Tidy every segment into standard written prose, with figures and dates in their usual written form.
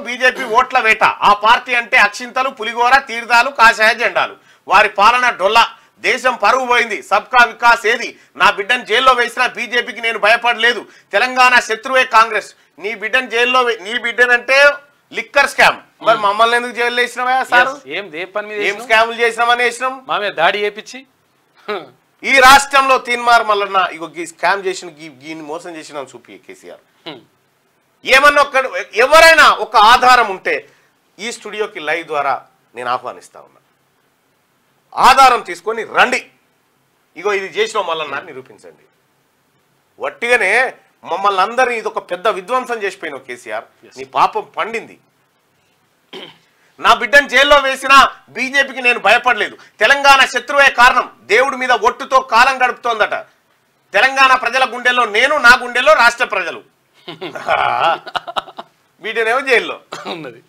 BJP ఓట్ల వేట ఆ పార్టీ అంటే అక్షింతలు పులిగోర తీర్థాలు కాషాయ జెండాలు వారి పాలన డొల్ల దేశం పరువు పోయింది సబ్కా వికాస్ ఏది నా బిడ్డను జైల్లో వేసినా బీజేపీకి నేను భయపడలేదు తెలంగాణ శత్రువే కాంగ్రెస్ నీ బిడ్డను జైల్లో నీ బిడ్డనంటే లిక్కర్ స్కామ్ మరి మమ్మల్ని ఎందుకు జైల్లో వేసినావా సార్ ఏం స్కాములు చేసినామని వేసినాం మా మీద దాడి చేపించి ఈ రాష్ట్రంలో తీన్మార్ మల్లన్న ఇగో ఈ స్కామ్ చేసిన గీని మోసం చేసిన చూపి కేసీఆర్ ఏమన్నా ఎవరైనా ఒక ఆధారం ఉంటే ఈ స్టూడియోకి లైవ్ ద్వారా నేను ఆహ్వానిస్తా ఉన్నా ఆధారం తీసుకొని రండి ఇగో ఇది చేసిన మల్లన్న నిరూపించండి వట్టిగానే మమ్మల్ని అందరినీ ఇది ఒక పెద్ద విధ్వంసం చేసిపోయినావు కేసీఆర్ నీ పాపం పండింది నా బిడ్డను జైల్లో వేసినా బీజేపీకి నేను భయపడలేదు తెలంగాణ శత్రువే కారణం దేవుడి మీద ఒట్టుతో కాలం గడుపుతోందట తెలంగాణ ప్రజల గుండెల్లో నేను నా గుండెల్లో రాష్ట్ర ప్రజలు వీటినేమో జైల్లో ఉన్నది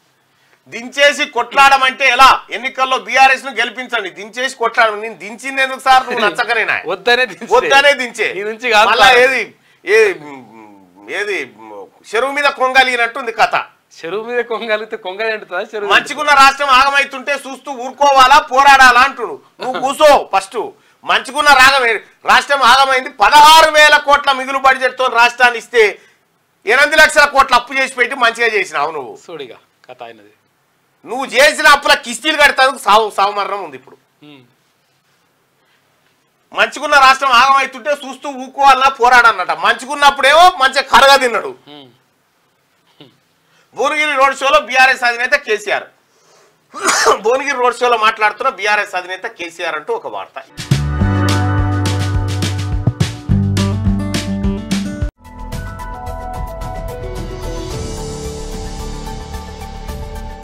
దించేసి కొట్లాడమంటే ఎలా ఎన్నికల్లో బీఆర్ఎస్ ను గెలిపించండి దించేసి కొట్లాడడం నేను దించింది ఎందుకు సార్ నువ్వు నచ్చకనేనా వద్దనే దించే మళ్ళా ఏది చెరువు మీద కొంగలిగినట్టుంది కథ చెరువు మీద కొంగలిగితే కొంగలి అంటుందా చెరువు మంచిగున్న రాష్ట్రం ఆగమైతుంటే చూస్తూ ఊరుకోవాలా పోరాడాలా అంటుడు నువ్వు కూసో ఫస్ట్ మంచిగున్న రాష్ట్రం ఆగమైంది 16,000 కోట్ల మిగులు బడ్జెట్ తో రాష్ట్రాన్ని ఇస్తే 8 లక్షల కోట్ల అప్పు చేసి పెట్టి మంచిగా చేసినావు నువ్వు సోడిగా కథ అయినది నువ్వు చేసిన అప్పుల కిస్తీలు కడతానికి సావు మరణం ఉంది ఇప్పుడు మంచిగున్న రాష్ట్రం ఆగమైతుంటే చూస్తూ ఊకోవాలన్నా పోరాడన్నట మంచిగున్నప్పుడేమో మంచిగా కరగా తిన్నాడు భువనగిరి రోడ్ షోలో బీఆర్ఎస్ అధినేత కేసీఆర్ భువనగిరి రోడ్ షోలో మాట్లాడుతున్న బీఆర్ఎస్ అధినేత కేసీఆర్ అంటూ ఒక వార్త